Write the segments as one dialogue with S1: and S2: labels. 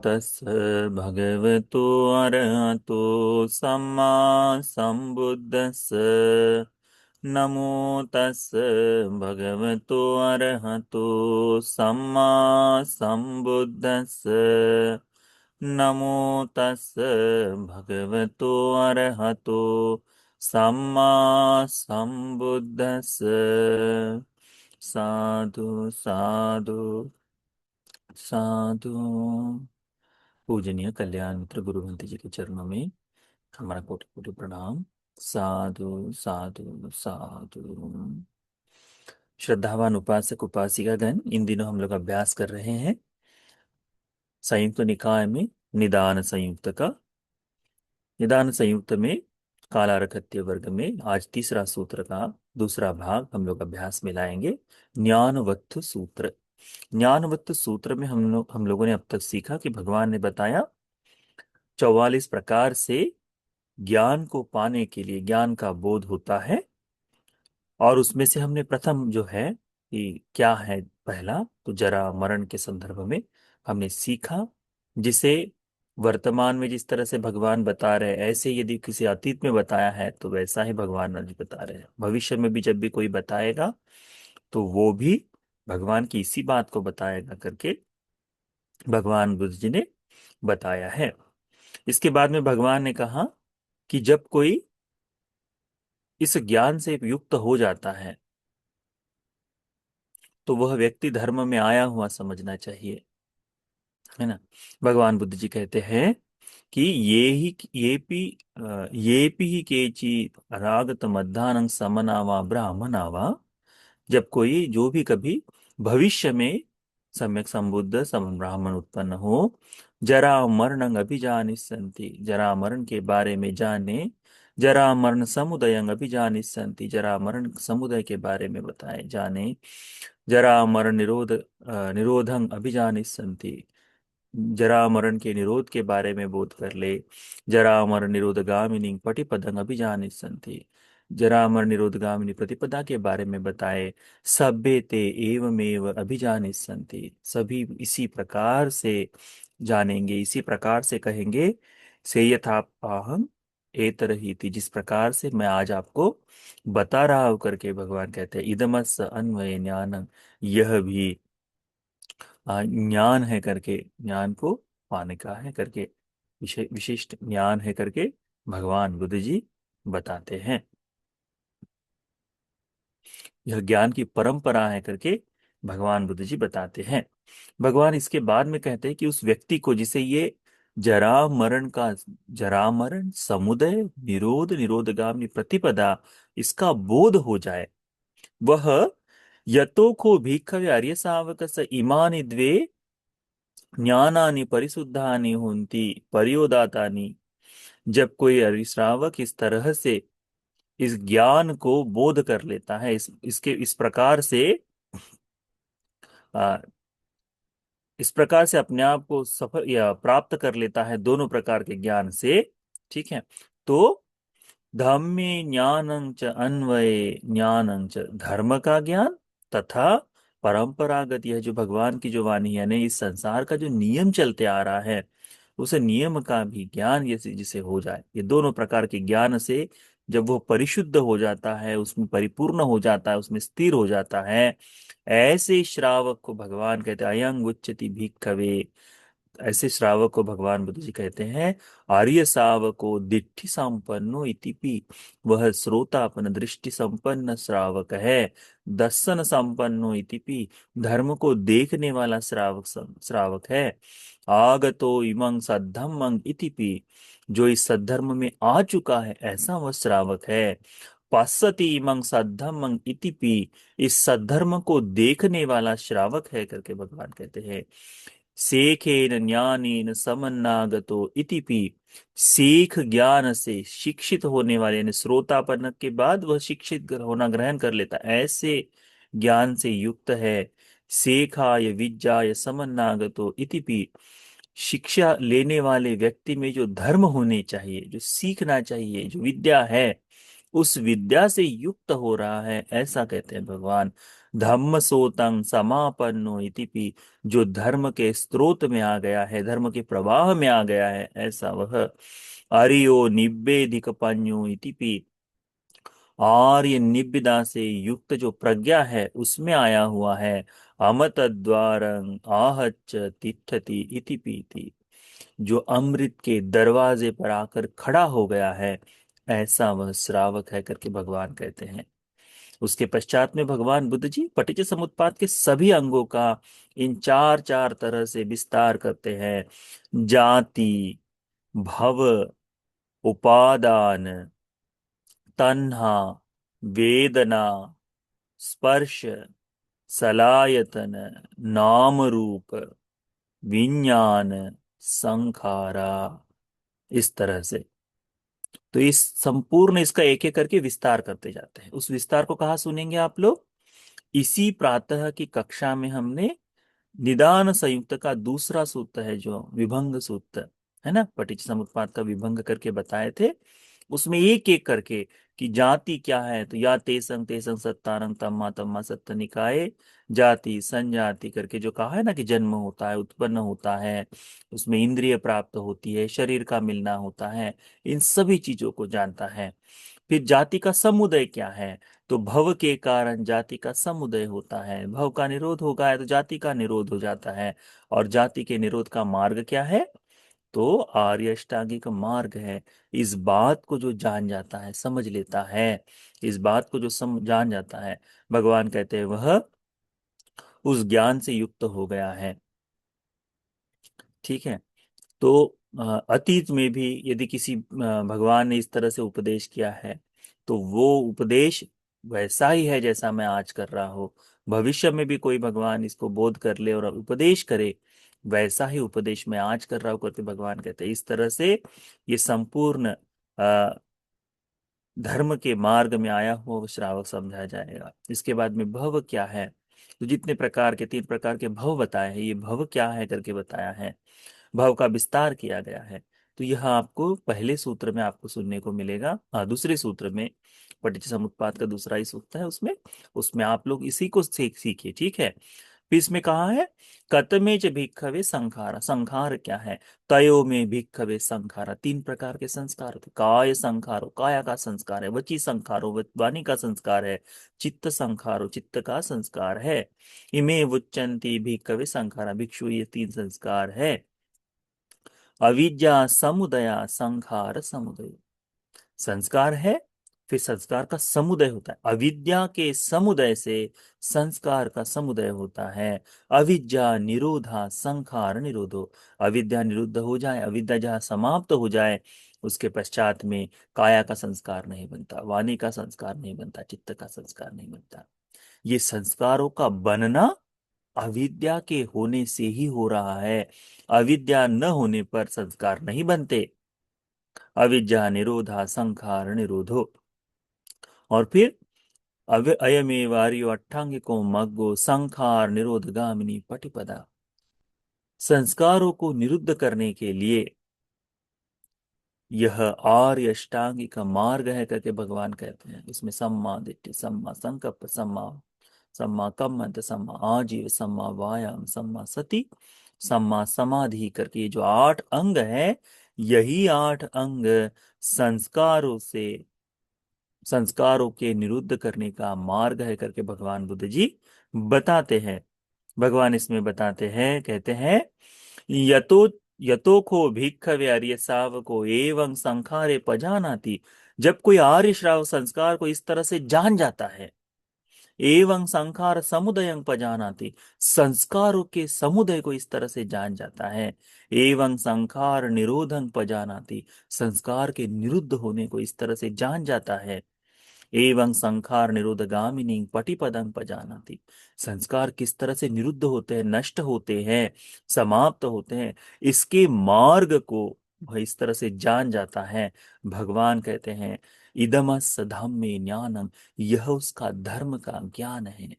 S1: तस्स भगवतो अरहतो सम्मा सम्बुद्धस्स। नमो तस्स भगवतो अरहतो सम्मा सम्बुद्धस्स। नमो तस्स भगवतो अरहतो सम्मा सम्बुद्धस्स। साधु साधु साधु। पूजनीय कल्याण मित्र गुरुवंत जी के चरणों में हमारा कोटि कोटि प्रणाम। साधु साधु साधु। श्रद्धावान उपासक उपासिका गण, इन दिनों हम लोग अभ्यास कर रहे हैं संयुक्त निकाय में निदान संयुक्त का। निदान संयुक्त में कालारकत्य वर्ग में आज तीसरा सूत्र का दूसरा भाग हम लोग अभ्यास में लाएंगे, ज्ञानवत्थ सूत्र। ज्ञानवत्त सूत्र में हम लोगों ने अब तक सीखा कि भगवान ने बताया 44 प्रकार से ज्ञान को पाने के लिए ज्ञान का बोध होता है। और उसमें से हमने प्रथम जो है कि क्या है, पहला तो जरा मरण के संदर्भ में हमने सीखा, जिसे वर्तमान में जिस तरह से भगवान बता रहे हैं ऐसे यदि किसी अतीत में बताया है तो वैसा ही भगवान आज बता रहे हैं। भविष्य में भी जब भी कोई बताएगा तो वो भी भगवान की इसी बात को बताएगा करके भगवान बुद्ध जी ने बताया है। इसके बाद में भगवान ने कहा कि जब कोई इस ज्ञान से युक्त हो जाता है तो वह व्यक्ति धर्म में आया हुआ समझना चाहिए, है ना। भगवान बुद्ध जी कहते हैं कि ये भी केची रागत मध्यान्ह समनावा ब्राह्मणावा। जब कोई जो भी कभी भविष्य में सम्यक संबुद्ध सम ब्राह्मण उत्पन्न हो, जरा मरण अभिजानिस्सन्ति, जरा मरण के बारे में जाने, जरा मरण समुदयं अभिजानिस्सन्ति, जरा मरण समुदय के बारे में बताए जाने, जरा मरण निरोधं अभिजानिस्सन्ति, जरा मरण के निरोध के बारे में बोध कर ले, जरा मरण निरोधगामिनी पटिपदं अभिजानिस्सन्ति, जरा मरण निरोधगामिनी प्रतिपदा के बारे में बताए। सभ्य ते एवमेव अभिजानिस्सन्ति, सभी इसी प्रकार से जानेंगे, इसी प्रकार से कहेंगे। से यथापाहं एतरहीति, जिस प्रकार से मैं आज आपको बता रहा हूं करके भगवान कहते हैं। इदमस्य अन्वय ज्ञानम, यह भी ज्ञान है करके, ज्ञान को पाने का है करके, विशिष्ट ज्ञान है करके भगवान बुद्ध जी बताते हैं। यह ज्ञान की परंपरा है करके भगवान बुद्ध जी बताते हैं। भगवान इसके बाद में कहते हैं कि उस व्यक्ति को जिसे ये जरा मरण समुदय निरोध निरोधगामिनी प्रतिपदा इसका बोध हो जाए, वह यतो को भिक्खवे आर्य शावक स इमानि द्वे ज्ञानानि परिशुद्धानि होन्ति परियोदातानि। जब कोई आर्य श्रावक इस तरह से इस ज्ञान को बोध कर लेता है, इस प्रकार से आ, इस प्रकार से अपने आप को सफल या प्राप्त कर लेता है दोनों प्रकार के ज्ञान से, ठीक है। तो धम्मे ज्ञानं च अन्वये ज्ञानं च, धर्म का ज्ञान तथा परंपरागत, यह जो भगवान की जो वाणी है, यानी इस संसार का जो नियम चलते आ रहा है उस नियम का भी ज्ञान जैसे जिसे हो जाए, ये दोनों प्रकार के ज्ञान से जब वो परिशुद्ध हो जाता है, उसमें परिपूर्ण हो जाता है, उसमें स्थिर हो जाता है, ऐसे श्रावक को भगवान कहते हैं अयं उच्चति भिक्खवे। ऐसे श्रावक को भगवान बुद्ध जी कहते हैं आर्य शावको दिट्ठि संपन्नो इतिपि, वह श्रोतापन दृष्टि संपन्न श्रावक है। दर्शन संपन्नो इतिपि, धर्म को देखने वाला श्रावक है। आगतो इमं सद्धम्मं इतिपि, जो इस सद्धर्म में आ चुका है ऐसा वह श्रावक है। पश्यति इमं सद्धम्मं इतिपि, इस सद्धर्म को देखने वाला श्रावक है करके भगवान कहते हैं। सेखेन ज्ञानेन समन्नागतो इतिपि, सीख ज्ञान से शिक्षित होने वाले, यानी श्रोतापन के बाद वह शिक्षित होना ग्रहण कर लेता, ऐसे ज्ञान से युक्त है। सेखाय विज्ञाय समन्नागतो इतिपि, शिक्षा लेने वाले व्यक्ति में जो धर्म होने चाहिए, जो सीखना चाहिए, जो विद्या है उस विद्या से युक्त हो रहा है, ऐसा कहते हैं भगवान। धम्म सोतं समापन्नो इतिपि, जो धर्म के स्रोत में आ गया है, धर्म के प्रवाह में आ गया है, ऐसा वह। आर्यो निब्बेधिक पन्यो इतिपि, आर्य निब्बिदा से युक्त जो प्रज्ञा है उसमें आया हुआ है। अमत द्वारं आहच्च तिष्ठति इति पीति, जो अमृत के दरवाजे पर आकर खड़ा हो गया है, ऐसा वह श्रावक है करके भगवान कहते हैं। उसके पश्चात में भगवान बुद्ध जी पटिज समुत्पाद के सभी अंगों का इन चार चार तरह से विस्तार करते हैं। जाति, भव, उपादान, तन्हा, वेदना, स्पर्श, सलायतन, नाम रूप, विज्ञान, संखारा, इस तरह से। तो इस संपूर्ण इसका एक एक करके विस्तार करते जाते हैं। उस विस्तार को कहाँ सुनेंगे आप लोग? इसी प्रातः की कक्षा में हमने निदान संयुक्त का दूसरा सूत्र है, जो विभंग सूत्र है ना, पटिच समुत्पाद का विभंग करके बताए थे। उसमें एक एक करके कि जाति क्या है, तो या तेसंग तेसंग सत्तारंग तम्मा तम्मा सत्त निकाय, जाति संजाति करके जो कहा है ना कि जन्म होता है, उत्पन्न होता है, उसमें इंद्रिय प्राप्त होती है, शरीर का मिलना होता है, इन सभी चीजों को जानता है। फिर जाति का समुदय क्या है, तो भव के कारण जाति का समुदय होता है, भव का निरोध होगा है तो जाति का निरोध हो जाता है। और जाति के निरोध का मार्ग क्या है, तो आर्य अष्टांगिक मार्ग है। इस बात को जो जान जाता है, समझ लेता है, इस बात को जो जान जाता है, भगवान कहते हैं वह उस ज्ञान से युक्त हो गया है। ठीक है। तो अतीत में भी यदि किसी भगवान ने इस तरह से उपदेश किया है, तो वो उपदेश वैसा ही है जैसा मैं आज कर रहा हूँ। भविष्य में भी कोई भगवान इसको बोध कर ले और उपदेश करे, वैसा ही उपदेश मैं आज कर रहा हूँ करके भगवान कहते हैं। इस तरह से ये संपूर्ण धर्म के मार्ग में आया हुआ वो श्रावक समझा जाएगा। इसके बाद में भव क्या है, तो जितने प्रकार के 3 प्रकार के भव बताए हैं, ये भव क्या है करके बताया है, भाव का विस्तार किया गया है। तो यह आपको पहले सूत्र में आपको सुनने को मिलेगा। दूसरे सूत्र में पटिच्चसमुप्पाद समुत्पाद का दूसरा ही सूत्र है, उसमें उसमें आप लोग इसी को सीखिए। ठीक है। फिर इसमें कहा है कतमे च भिक्खवे संखारा, संखार क्या है, तयो में भिक्खवे संखारा, 3 प्रकार के संस्कार होते, काय संखारो, काया का संस्कार है, वची संखारो, वाणी का संस्कार है, चित्त संखारो, चित्त का संस्कार है। इमे वुच्चन्ति भिक्खवे संखारा, भिक्षु ये 3 संस्कार है। अविद्या समुदया संखार समुदय, संस्कार है, फिर संस्कार का समुदय होता है। अविद्या के समुदय से संस्कार का समुदय होता है। अविद्या निरोधा संखार निरोधो, अविद्या निरुद्ध हो जाए, अविद्या जहाँ समाप्त हो जाए, उसके पश्चात में काया का संस्कार नहीं बनता, वाणी का संस्कार नहीं बनता, चित्त का संस्कार नहीं बनता। ये संस्कारों का बनना अविद्या के होने से ही हो रहा है। अविद्या न होने पर संस्कार नहीं बनते। अविद्या निरोधा संखार निरोधो। और फिर अयमेव आर्यो अट्ठांगिको मग्गो संखार निरोध गामिनी पटिपदा, संस्कारों को निरुद्ध करने के लिए यह आर्य अष्टांगिक का मार्ग है करके भगवान कहते हैं। इसमें सम्मा दिट्ठि, सम्मा संकल्प, सम्मा सम्मा कम्मंत, सम्मा आजीव, सम्मा वायाम, सम्मा सति, सम्मा समाधि करके ये जो 8 अंग है, यही 8 अंग संस्कारों से, संस्कारों के निरुद्ध करने का मार्ग है करके भगवान बुद्ध जी बताते हैं। भगवान इसमें बताते हैं, कहते हैं यतो यतो को भिक्खवे आर्य सावको एवं संखारे पजानाति, जब कोई आर्य श्रावक संस्कार को इस तरह से जान जाता है, एवं संखार समुदयं पजानाति, संस्कारों के समुदय को इस तरह से जान जाता है, एवं संखार निरोधं पजानाति, संस्कार के निरुद्ध होने को इस तरह से जान जाता है, एवं संखार निरोधगामिनी पटिपदं पजानाति, संस्कार किस तरह से निरुद्ध होते हैं, नष्ट होते हैं, समाप्त होते हैं, इसके मार्ग को वह इस तरह से जान जाता है। भगवान कहते हैं इदमस् धम्मे ज्ञानम, यह उसका धर्म का ज्ञान है,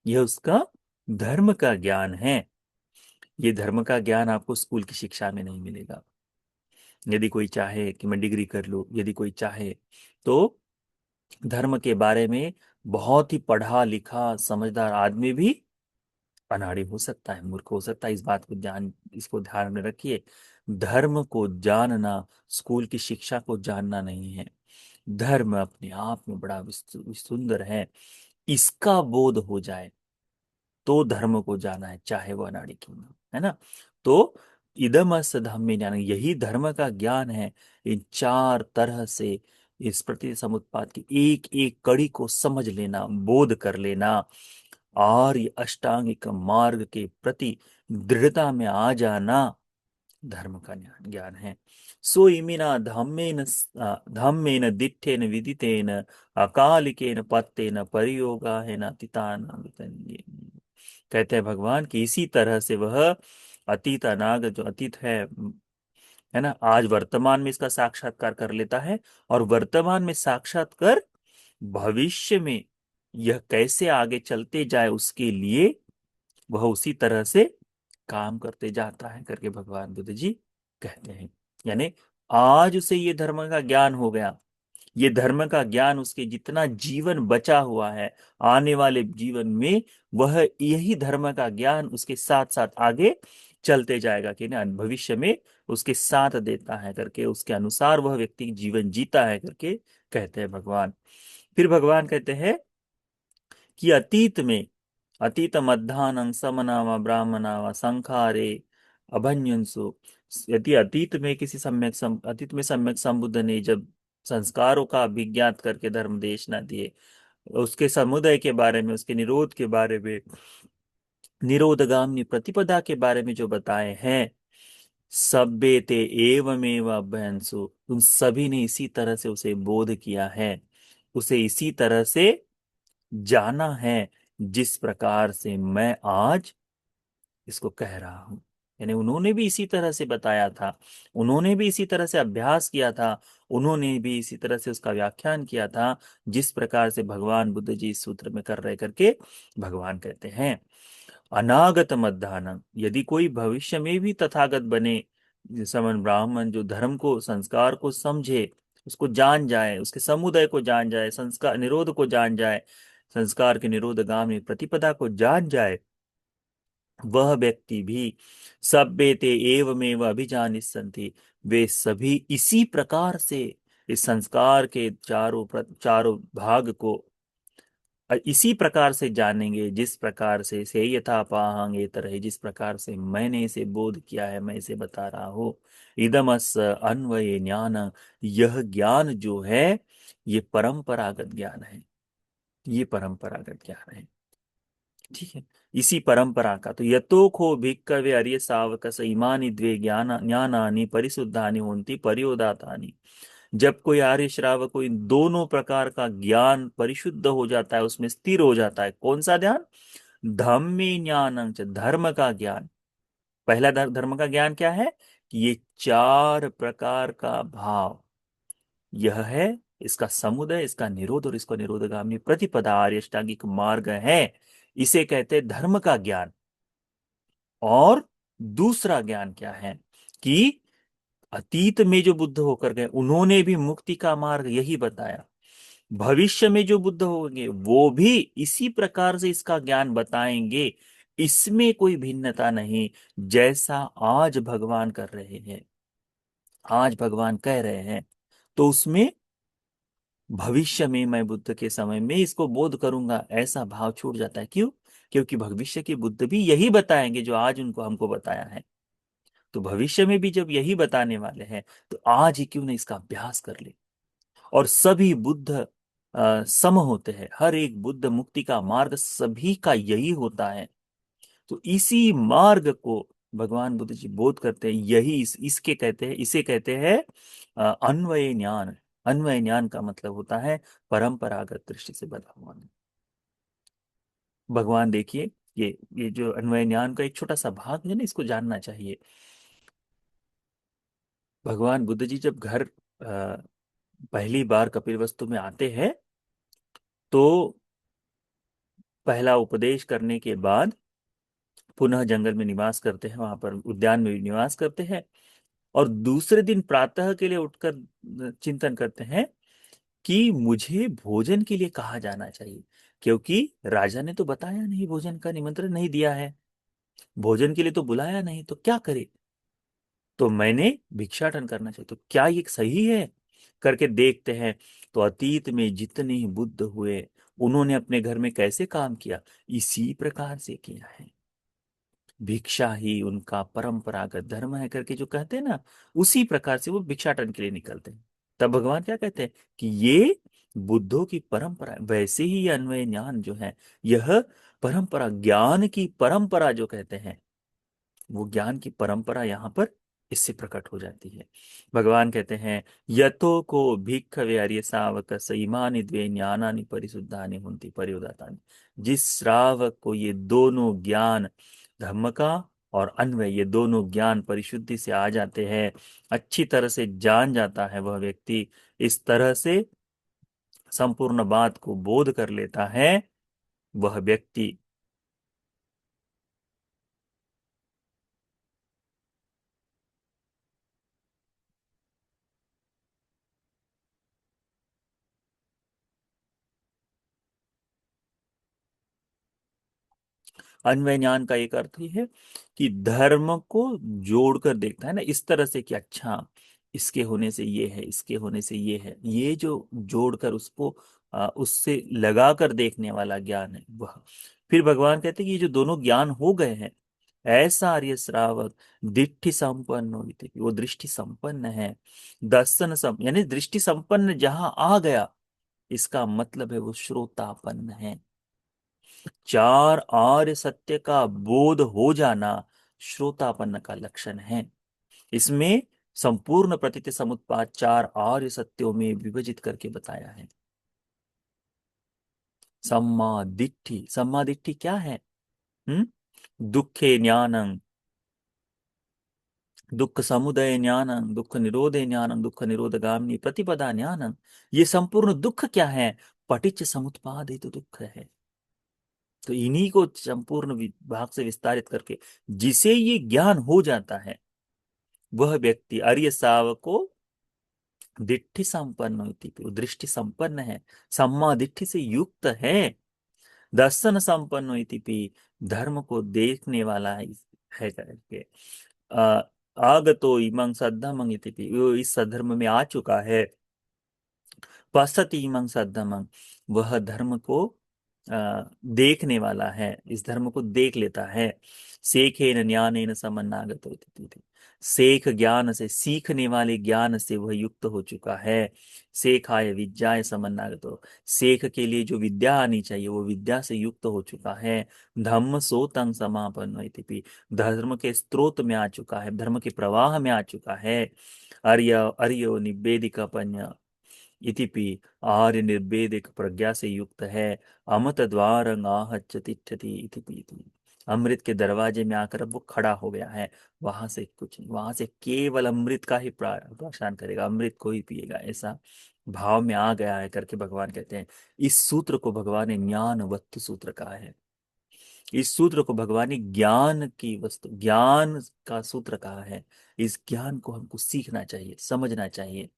S1: यह उसका धर्म का ज्ञान है। ये धर्म का ज्ञान आपको स्कूल की शिक्षा में नहीं मिलेगा। यदि कोई चाहे कि मैं डिग्री कर लूं, यदि कोई चाहे तो धर्म के बारे में बहुत ही पढ़ा लिखा समझदार आदमी भी अनाड़ी हो सकता है, मूर्ख हो सकता है। इस बात को ध्यान, इसको ध्यान में रखिए। धर्म को जानना स्कूल की शिक्षा को जानना नहीं है। धर्म अपने आप में बड़ा सुंदर है। इसका बोध हो जाए तो धर्म को जाना है, चाहे वो अनाड़ी क्यों ना हो, है ना। तो इदमस धम्मे ज्ञान, यही धर्म का ज्ञान है। इन चार तरह से इस प्रति समुत्पाद की एक एक कड़ी को समझ लेना, बोध कर लेना, आर्य अष्टांगिक मार्ग के प्रति दृढ़ता में आ जाना धर्म का ज्ञान ज्ञान है। सो इमिना धम्मेन दिट्ठेन विदितेन अकालिकेन पत्तेन परियोगा है न तितान कहते हैं भगवान कि इसी तरह से वह अतीत अनागत, जो अतीत है ना, आज वर्तमान में इसका साक्षात्कार कर लेता है, और वर्तमान में साक्षात्कार भविष्य में यह कैसे आगे चलते जाए उसके लिए वह उसी तरह से काम करते जाता है करके भगवान बुद्ध जी कहते हैं। यानी आज उसे ये धर्म का ज्ञान हो गया, ये धर्म का ज्ञान उसके जितना जीवन बचा हुआ है आने वाले जीवन में, वह यही धर्म का ज्ञान उसके साथ साथ आगे चलते जाएगा कि ना, भविष्य में उसके साथ देता है करके, उसके अनुसार वह व्यक्ति जीवन जीता है करके कहते हैं भगवान। फिर भगवान कहते हैं कि अतीत मध्यान्ह समना व ब्राह्मणा व संखारे अभन्युंसु, यदि अतीत में सम्यक संबुद्ध ने जब संस्कारों का अभिज्ञात करके धर्म देश न दिए, उसके समुदाय के बारे में, उसके निरोध के बारे में, निरोधगामिनी प्रतिपदा के बारे में जो बताए हैं, सभ्य ते एवमेव अभ्यंसु, उन सभी ने इसी तरह से उसे बोध किया है, उसे इसी तरह से जाना है जिस प्रकार से मैं आज इसको कह रहा हूं। यानी उन्होंने भी इसी तरह से बताया था, उन्होंने भी इसी तरह से अभ्यास किया था, उन्होंने भी इसी तरह से उसका व्याख्यान किया था जिस प्रकार से भगवान बुद्ध जी इस सूत्र में कर रहे करके भगवान कहते हैं। अनागत मध्यान्ह, यदि कोई भविष्य में भी तथागत बने, समन ब्राह्मण जो धर्म को, संस्कार को समझे, उसको जान जाए, उसके समुदाय को जान जाए, संस्कार निरोध को जान जाए, संस्कार के निरोधगामी प्रतिपदा को जान जाए, वह व्यक्ति भी सभ्यते एवमेव अभिजानिष्यन्ति, वे सभी इसी प्रकार से इस संस्कार के चारों भाग को इसी प्रकार से जानेंगे जिस प्रकार से यथा पाहंग ये तरह, जिस प्रकार से मैंने इसे बोध किया है, मैं इसे बता रहा हूँ। इदमस अन्वय ज्ञान, यह ज्ञान जो है ये परंपरागत ज्ञान है, ये परंपरागत ज्ञान है। ठीक है, इसी परंपरा का तो यतोखो भिक्कवे अर्य सावकस इमानि द्वे ज्ञान ज्ञानानि परिशुद्धानि होन्ति परियोदातानि, जब कोई आर्य श्रावक को इन दोनों प्रकार का ज्ञान परिशुद्ध हो जाता है, उसमें स्थिर हो जाता है, कौन सा ध्यान? धम्मे ज्ञानं च, धर्म का ज्ञान। पहला धर्म का ज्ञान क्या है कि ये चार प्रकार का भाव, यह है इसका समुदय, इसका निरोध और इसको निरोधगामी प्रतिपदा आर्य अष्टांगिक मार्ग है, इसे कहते हैं धर्म का ज्ञान। और दूसरा ज्ञान क्या है कि अतीत में जो बुद्ध होकर गए उन्होंने भी मुक्ति का मार्ग यही बताया, भविष्य में जो बुद्ध होंगे वो भी इसी प्रकार से इसका ज्ञान बताएंगे, इसमें कोई भिन्नता नहीं। जैसा आज भगवान कर रहे हैं, आज भगवान कह रहे हैं, तो उसमें भविष्य में मैं बुद्ध के समय में इसको बोध करूंगा, ऐसा भाव छूट जाता है। क्यों? क्योंकि भविष्य के बुद्ध भी यही बताएंगे जो आज उनको हमको बताया है, तो भविष्य में भी जब यही बताने वाले हैं तो आज ही क्यों नहीं इसका अभ्यास कर ले। और सभी बुद्ध सम होते हैं, हर एक बुद्ध मुक्ति का मार्ग सभी का यही होता है, तो इसी मार्ग को भगवान बुद्ध जी बोध करते हैं, यही इसके कहते हैं, इसे कहते हैं अन्वय ज्ञान। अन्वय ज्ञान का मतलब होता है परंपरागत दृष्टि से बना हुआ। भगवान देखिए, ये जो अन्वय ज्ञान का एक छोटा सा भाग है ना, इसको जानना चाहिए। भगवान बुद्ध जी जब घर पहली बार कपिलवस्तु में आते हैं तो पहला उपदेश करने के बाद पुनः जंगल में निवास करते हैं, वहां पर उद्यान में भी निवास करते हैं, और दूसरे दिन प्रातः के लिए उठकर चिंतन करते हैं कि मुझे भोजन के लिए कहा जाना चाहिए, क्योंकि राजा ने तो बताया नहीं, भोजन का निमंत्रण नहीं दिया है, भोजन के लिए तो बुलाया नहीं, तो क्या करे, तो मैंने भिक्षाटन करना चाहिए, तो क्या ये सही है, करके देखते हैं। तो अतीत में जितने बुद्ध हुए, उन्होंने अपने घर में कैसे काम किया, इसी प्रकार से किया है। भिक्षा ही उनका परंपरागत धर्म है करके जो कहते हैं ना, उसी प्रकार से वो भिक्षाटन के लिए निकलते हैं। तब भगवान क्या कहते हैं कि ये बुद्धों की परंपरा है। वैसे ही ये अन्वय ज्ञान जो है, यह परंपरा, ज्ञान की परंपरा जो कहते हैं, वो ज्ञान की परंपरा यहाँ पर इससे प्रकट हो जाती है। भगवान कहते हैं, यतो को भिक्खवे आर्य शावक इमानि द्वे ज्ञानानि परिशुद्धानि हुन्ति परिउदातानि। जिस श्रावक को ये दोनों ज्ञान, धम्म का और अन्वय, ये दोनों ज्ञान परिशुद्धि से आ जाते हैं, अच्छी तरह से जान जाता है वह व्यक्ति, इस तरह से संपूर्ण बात को बोध कर लेता है, वह व्यक्ति अन्वय ज्ञान का एक अर्थ ही है कि धर्म को जोड़कर देखता है ना, इस तरह से कि अच्छा, इसके होने से ये है, इसके होने से ये है, ये जो जोड़कर उसको उससे लगाकर देखने वाला ज्ञान है वह। फिर भगवान कहते हैं कि ये जो दोनों ज्ञान हो गए हैं, ऐसा आर्य श्रावक दृष्टि संपन्न होती, वो दृष्टि संपन्न है, दर्शन सम यानी दृष्टि संपन्न जहां आ गया, इसका मतलब है वो श्रोतापन्न है। चार आर्य सत्य का बोध हो जाना श्रोतापन्न का लक्षण है। इसमें संपूर्ण प्रतीति समुत्पाद चार आर्य सत्यों में विभाजित करके बताया है। सम्मा दिट्ठी क्या है? दुखे ज्ञानं, दुख समुदय ज्ञानं, दुख निरोधे ज्ञानं, दुख निरोधगामिनी प्रतिपदा ज्ञानं। ये संपूर्ण दुख क्या है? पटिच्च समुत्पाद ही तो दुख है। तो इन्हीं को संपूर्ण भाग से विस्तारित करके जिसे ये ज्ञान हो जाता है, वह व्यक्ति आर्य शावक को दिट्ठि संपन्न होती, वो दृष्टि संपन्न है, सम्मा दिट्ठि से युक्त है, दर्शन संपन्न होती भी, धर्म को देखने वाला है करके, आ, आगतो इमं सद्धमं इति भी, वो इस सद्धर्म में आ चुका है। पश्यति इमं सद्धमं, वह धर्म को देखने वाला है, इस धर्म को देख लेता है। सेखेन ज्ञानेन समन्नागतो इति इति। सेख ज्ञान से, सीखने वाले ज्ञान से वह युक्त हो चुका है। सेखाय विद्याय समन्नागतो, सेख के लिए जो विद्या आनी चाहिए वो विद्या से युक्त हो चुका है। धम्म सोतं समापन्न इति भी, धर्म के स्रोत में आ चुका है, धर्म के प्रवाह में आ चुका है। अर्य अर्यो निवेदिका इतिपि, आर्य निर्वेदिक प्रज्ञा से युक्त है। अमृत द्वार आहच्च तिष्ठति इतिपि इति। अमृत के दरवाजे में आकर अब वो खड़ा हो गया है, वहां से कुछ नहीं, वहां से केवल अमृत का ही प्राशन करेगा, अमृत को ही पिएगा, ऐसा भाव में आ गया है करके भगवान कहते हैं। इस सूत्र को भगवान ने ज्ञान वस्तु सूत्र कहा है। इस सूत्र को भगवान ने ज्ञान की वस्तु, ज्ञान का सूत्र कहा है। इस ज्ञान को हमको सीखना चाहिए, समझना चाहिए।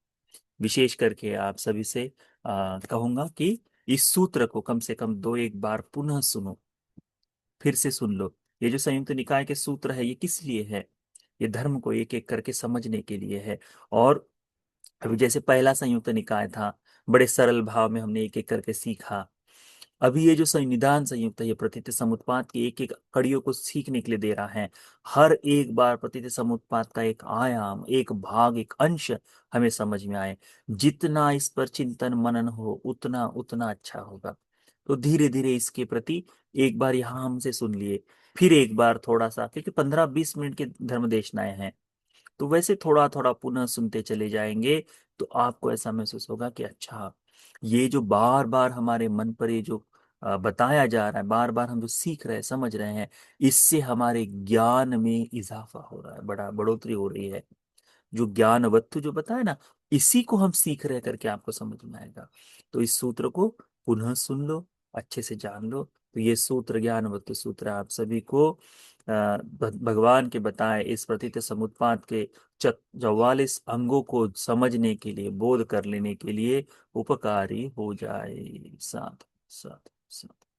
S1: विशेष करके आप सभी से कहूंगा कि इस सूत्र को कम से कम दो एक बार पुनः सुनो, फिर से सुन लो। ये जो संयुक्त निकाय के सूत्र है, ये किस लिए है? ये धर्म को एक एक करके समझने के लिए है। और अभी जैसे पहला संयुक्त निकाय था, बड़े सरल भाव में हमने एक एक करके सीखा। अभी ये जो संविधान संयुक्त है, ये प्रतीत समुत्पाद की एक एक कड़ियों को सीखने के लिए दे रहा है। हर एक बार प्रतीत समुत्पाद का एक आयाम, एक भाग, एक अंश हमें समझ में आए, जितना इस पर चिंतन मनन हो उतना उतना अच्छा होगा। तो धीरे धीरे इसके प्रति एक बार यहाँ हमसे सुन लिए, फिर एक बार थोड़ा सा, क्योंकि 15-20 मिनट के धर्म देशनाएं हैं, तो वैसे थोड़ा थोड़ा पुनः सुनते चले जाएंगे, तो आपको ऐसा महसूस होगा कि अच्छा, ये जो बार बार हमारे मन पर ये जो बताया जा रहा है, बार बार हम जो सीख रहे हैं, समझ रहे हैं, इससे हमारे ज्ञान में इजाफा हो रहा है, बड़ा बढ़ोतरी हो रही है। जो ज्ञान वस्तु जो बताया ना, इसी को हम सीख रहे करके आपको समझ में आएगा। तो इस सूत्र को पुनः सुन लो, अच्छे से जान लो, तो ये सूत्र ज्ञानवत्त सूत्र आप सभी को भगवान के बताए इस प्रतीत समुत्पाद के 44 अंगों को समझने के लिए, बोध कर लेने के लिए उपकारी हो जाए। साथ साथ साथ।